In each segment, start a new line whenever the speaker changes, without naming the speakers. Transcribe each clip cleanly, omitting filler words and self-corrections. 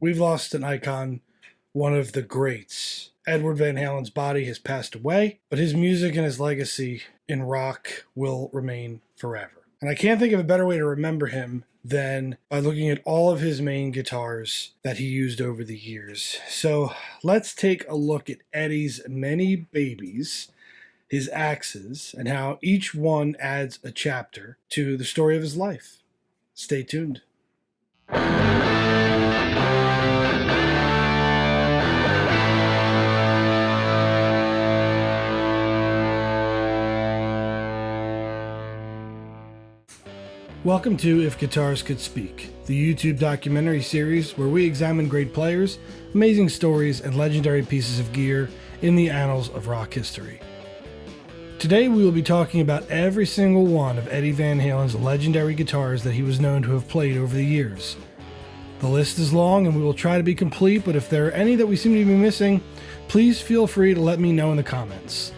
We've lost an icon, one of the greats. Edward Van Halen's body has passed away, but his music and his legacy in rock will remain forever. And I can't think of a better way to remember him than by looking at all of his main guitars that he used over the years. So let's take a look at Eddie's many babies, his axes, and how each one adds a chapter to the story of his life. Stay tuned. Welcome to If Guitars Could Speak, the YouTube documentary series where we examine great players, amazing stories, and legendary pieces of gear in the annals of rock history. Today we will be talking about every single one of Eddie Van Halen's legendary guitars that he was known to have played over the years. The list is long and we will try to be complete, but if there are any that we seem to be missing, please feel free to let me know in the comments.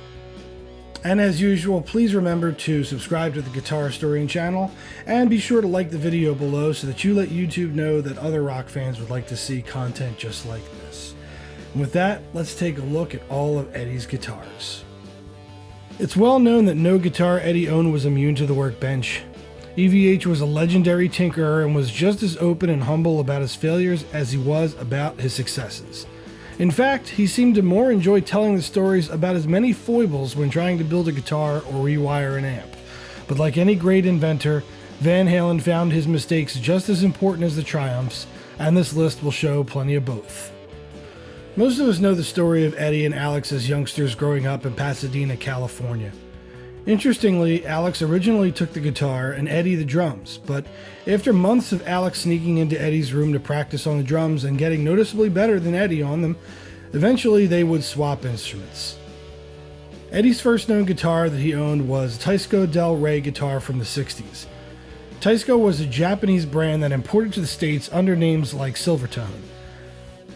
And as usual, please remember to subscribe to the Guitar Historian channel and be sure to like the video below so that you let YouTube know that other rock fans would like to see content just like this. And with that, let's take a look at all of Eddie's guitars. It's well known that no guitar Eddie owned was immune to the workbench. EVH was a legendary tinkerer and was just as open and humble about his failures as he was about his successes. In fact, he seemed to more enjoy telling the stories about his many foibles when trying to build a guitar or rewire an amp. But like any great inventor, Van Halen found his mistakes just as important as the triumphs, and this list will show plenty of both. Most of us know the story of Eddie and Alex as youngsters growing up in Pasadena, California. Interestingly, Alex originally took the guitar and Eddie the drums, but after months of Alex sneaking into Eddie's room to practice on the drums and getting noticeably better than Eddie on them, eventually they would swap instruments. Eddie's first known guitar that he owned was a Tysco Del Rey Guitar from the 60s. Tysco was a Japanese brand that imported to the States under names like Silvertone.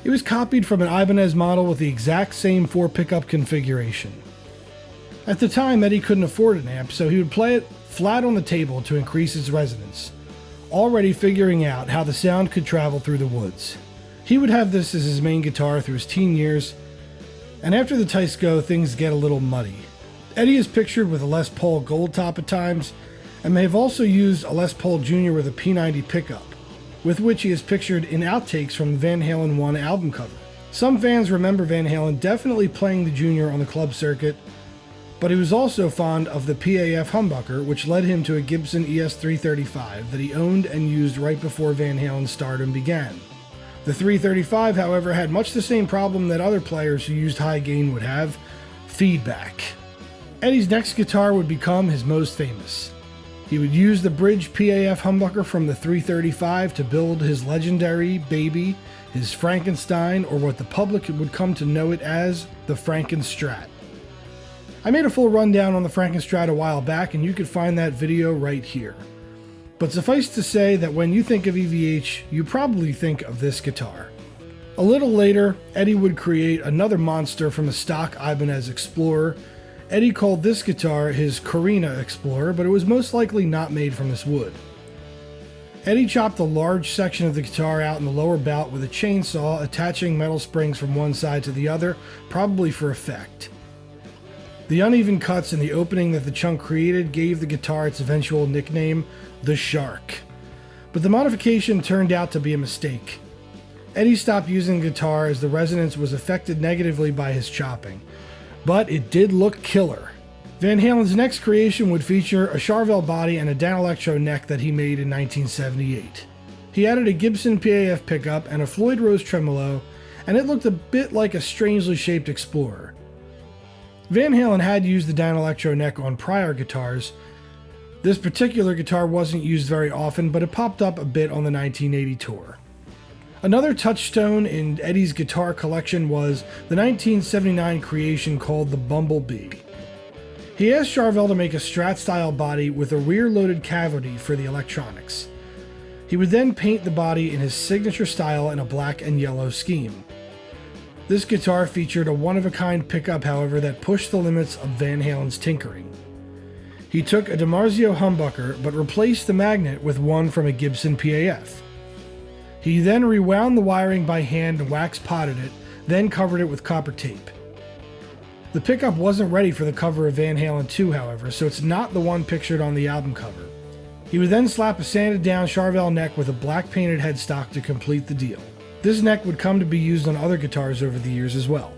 It was copied from an Ibanez model with the exact same 4-pickup configuration. At the time, Eddie couldn't afford an amp, so he would play it flat on the table to increase its resonance, already figuring out how the sound could travel through the woods. He would have this as his main guitar through his teen years, and after the Tysco, things get a little muddy. Eddie is pictured with a Les Paul Gl2t at times, and may have also used a Les Paul Jr. with a P90 pickup, with which he is pictured in outtakes from the Van Halen 1 album cover. Some fans remember Van Halen definitely playing the Jr. on the club circuit, but he was also fond of the PAF humbucker, which led him to a Gibson Es 335 that he owned and used right before Van Halen's stardom began. The 335, however, had much the same problem that other players who used high gain would have: feedback. Eddie's next guitar would become his most famous. He would use the bridge PAF humbucker from the 335 to build his legendary baby, his Frankenstein, or what the public would come to know it as, the Frankenstrat. I made a full rundown on the Frankenstrat a while back, and you could find that video right here. But suffice to say that when you think of EVH, you probably think of this guitar. A little later, Eddie would create another monster from a stock Ibanez Explorer. Eddie called this guitar his Carina Explorer, but it was most likely not made from this wood. Eddie chopped a large section of the guitar out in the lower bout with a chainsaw, attaching metal springs from one side to the other, probably for effect. The uneven cuts in the opening that the chunk created gave the guitar its eventual nickname, the Shark. But the modification turned out to be a mistake. Eddie stopped using the guitar as the resonance was affected negatively by his chopping, but it did look killer. Van Halen's next creation would feature a Charvel body and a Danelectro neck that he made in 1978. He added a Gibson PAF pickup and a Floyd Rose tremolo, and it looked a bit like a strangely shaped Explorer. Van Halen had used the Danelectro neck on prior guitars. This particular guitar wasn't used very often, but it popped up a bit on the 1980 tour. Another touchstone in Eddie's guitar collection was the 1979 creation called the Bumblebee. He asked Charvel to make a Strat-style body with a rear-loaded cavity for the electronics. He would then paint the body in his signature style in a black and yellow scheme. This guitar featured a one-of-a-kind pickup, however, that pushed the limits of Van Halen's tinkering. He took a DiMarzio humbucker, but replaced the magnet with one from a Gibson PAF. He then rewound the wiring by hand and wax potted it, then covered it with copper tape. The pickup wasn't ready for the cover of Van Halen 2, however, so it's not the one pictured on the album cover. He would then slap a sanded down Charvel neck with a black painted headstock to complete the deal. This neck would come to be used on other guitars over the years as well.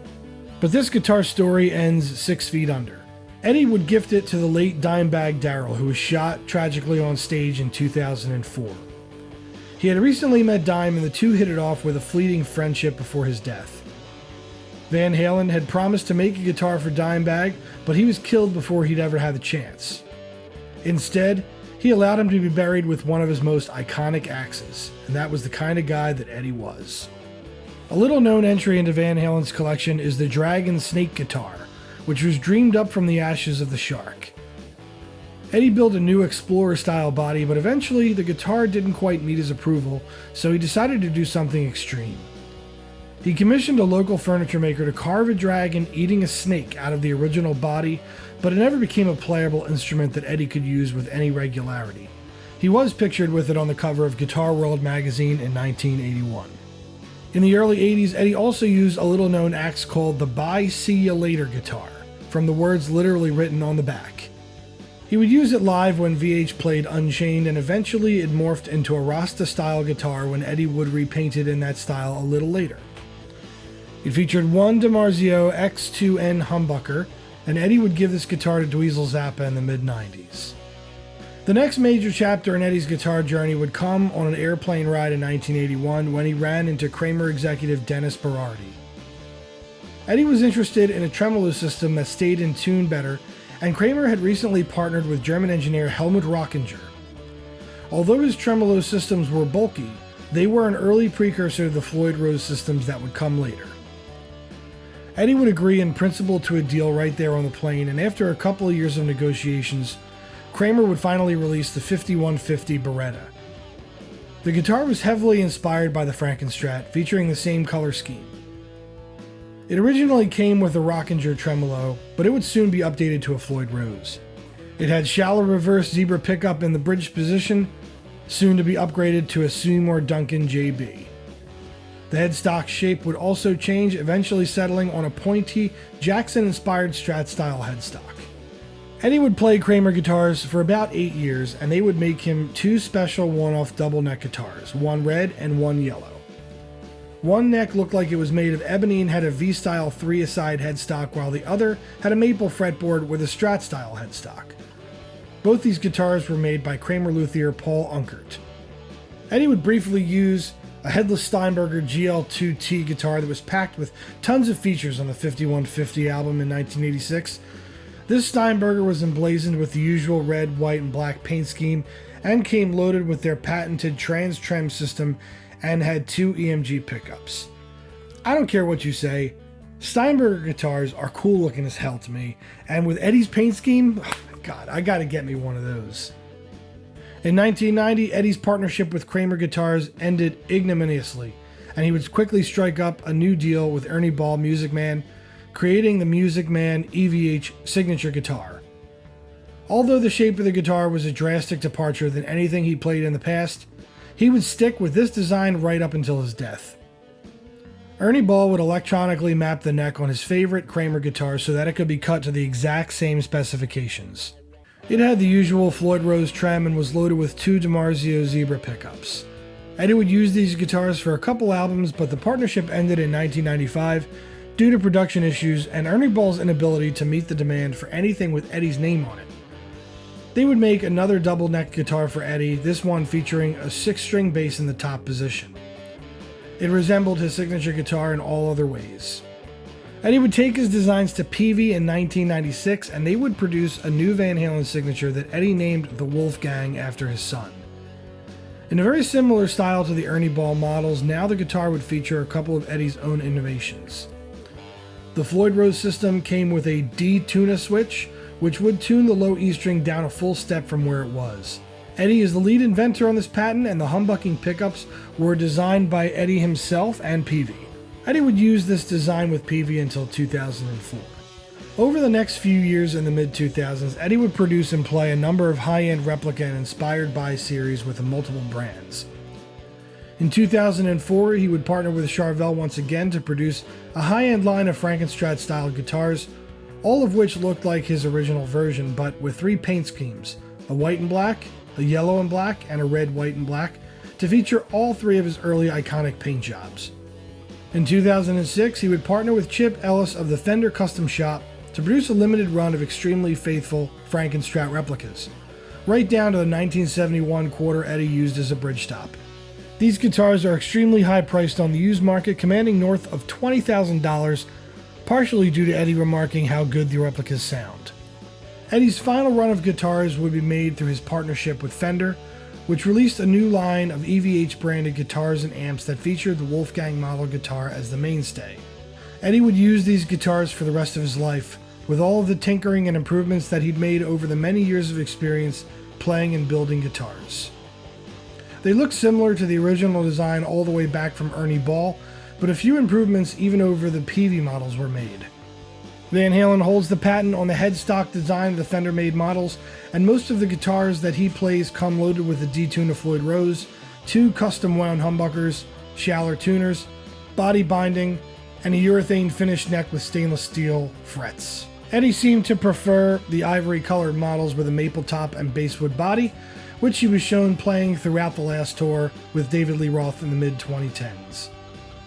But this guitar story ends 6 feet under. Eddie would gift it to the late Dimebag Darrell, who was shot tragically on stage in 2004. He had recently met Dime, and the two hit it off with a fleeting friendship before his death. Van Halen had promised to make a guitar for Dimebag, but he was killed before he'd ever had the chance. Instead, he allowed him to be buried with one of his most iconic axes, and that was the kind of guy that Eddie was. A little known entry into Van Halen's collection is the Dragon Snake guitar, which was dreamed up from the ashes of the shark. Eddie built a new Explorer-style body, but eventually the guitar didn't quite meet his approval, so he decided to do something extreme. He commissioned a local furniture maker to carve a dragon eating a snake out of the original body, but it never became a playable instrument that Eddie could use with any regularity. He was pictured with it on the cover of Guitar World magazine in 1981. In the early 80s, Eddie also used a little-known axe called the Bye See Ya Later guitar, from the words literally written on the back. He would use it live when VH played Unchained, and eventually it morphed into a Rasta-style guitar when Eddie would repaint it in that style a little later. It featured one DiMarzio X2N humbucker, and Eddie would give this guitar to Dweezil Zappa in the mid-90s. The next major chapter in Eddie's guitar journey would come on an airplane ride in 1981 when he ran into Kramer executive Dennis Berardi. Eddie was interested in a tremolo system that stayed in tune better, and Kramer had recently partnered with German engineer Helmut Rockinger. Although his tremolo systems were bulky, they were an early precursor to the Floyd Rose systems that would come later. Eddie would agree in principle to a deal right there on the plane, and after a couple of years of negotiations, Kramer would finally release the 5150 Beretta. The guitar was heavily inspired by the Frankenstrat, featuring the same color scheme. It originally came with a Rockinger tremolo, but it would soon be updated to a Floyd Rose. It had shallow reverse zebra pickup in the bridge position, soon to be upgraded to a Seymour Duncan JB. The headstock shape would also change, eventually settling on a pointy, Jackson-inspired Strat-style headstock. Eddie would play Kramer guitars for about 8 years, and they would make him 2 special one-off double neck guitars, one red and one yellow. One neck looked like it was made of ebony and had a V-style 3-a-side headstock, while the other had a maple fretboard with a Strat-style headstock. Both these guitars were made by Kramer luthier Paul Unkert. Eddie would briefly use a headless Steinberger Gl2t guitar that was packed with tons of features on the 5150 album in 1986. This Steinberger was emblazoned with the usual red, white, and black paint scheme and came loaded with their patented trans-trem system and had 2 EMG pickups. I don't care what you say, Steinberger guitars are cool looking as hell to me, and with Eddie's paint scheme, oh my god, I gotta get me one of those. In 1990, Eddie's partnership with Kramer Guitars ended ignominiously, and he would quickly strike up a new deal with Ernie Ball Music Man, creating the Music Man EVH signature guitar. Although the shape of the guitar was a drastic departure than anything he played in the past, he would stick with this design right up until his death. Ernie Ball would electronically map the neck on his favorite Kramer guitar so that it could be cut to the exact same specifications. It had the usual Floyd Rose trem and was loaded with 2 DiMarzio Zebra pickups. Eddie would use these guitars for a couple albums, but the partnership ended in 1995 due to production issues and Ernie Ball's inability to meet the demand for anything with Eddie's name on it. They would make another double-necked guitar for Eddie, this one featuring a 6-string bass in the top position. It resembled his signature guitar in all other ways. Eddie would take his designs to Peavey in 1996, and they would produce a new Van Halen signature that Eddie named the Wolfgang after his son. In a very similar style to the Ernie Ball models, now the guitar would feature a couple of Eddie's own innovations. The Floyd Rose system came with a D-tuna switch, which would tune the low E string down a full step from where it was. Eddie is the lead inventor on this patent, and the humbucking pickups were designed by Eddie himself and Peavey. Eddie would use this design with Peavey until 2004. Over the next few years in the mid-2000s, Eddie would produce and play a number of high-end replica and inspired by series with multiple brands. In 2004, he would partner with Charvel once again to produce a high-end line of Frankenstrat-style guitars, all of which looked like his original version, but with 3 paint schemes, a white and black, a yellow and black, and a red, white, and black, to feature all 3 of his early iconic paint jobs. In 2006, he would partner with Chip Ellis of the Fender Custom Shop to produce a limited run of extremely faithful Frankenstrat replicas, right down to the 1971 quarter Eddie used as a bridge top. These guitars are extremely high priced on the used market, commanding north of $20,000, partially due to Eddie remarking how good the replicas sound. Eddie's final run of guitars would be made through his partnership with Fender, which released a new line of EVH branded guitars and amps that featured the Wolfgang model guitar as the mainstay. Eddie would use these guitars for the rest of his life, with all of the tinkering and improvements that he'd made over the many years of experience playing and building guitars. They look similar to the original design all the way back from Ernie Ball, but a few improvements even over the Peavey models were made. Van Halen holds the patent on the headstock design of the Fender-made models, and most of the guitars that he plays come loaded with a detune of Floyd Rose, 2 custom-wound humbuckers, Schaller tuners, body binding, and a urethane finished neck with stainless steel frets. Eddie seemed to prefer the ivory-colored models with a maple top and basswood body, which he was shown playing throughout the last tour with David Lee Roth in the mid-2010s.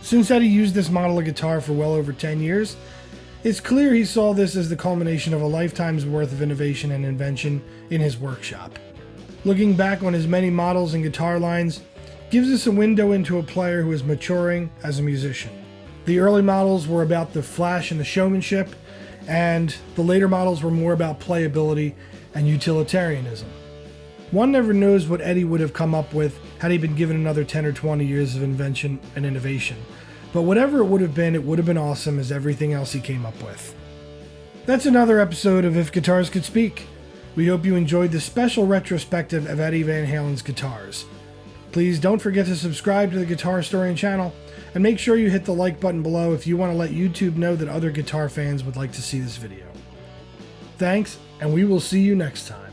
Since Eddie used this model of guitar for well over 10 years, it's clear he saw this as the culmination of a lifetime's worth of innovation and invention in his workshop. Looking back on his many models and guitar lines gives us a window into a player who is maturing as a musician. The early models were about the flash and the showmanship, and the later models were more about playability and utilitarianism. One never knows what Eddie would have come up with had he been given another 10 or 20 years of invention and innovation. But whatever it would have been awesome as everything else he came up with. That's another episode of If Guitars Could Speak. We hope you enjoyed this special retrospective of Eddie Van Halen's guitars. Please don't forget to subscribe to the Guitar Historian channel, and make sure you hit the like button below if you want to let YouTube know that other guitar fans would like to see this video. Thanks, and we will see you next time.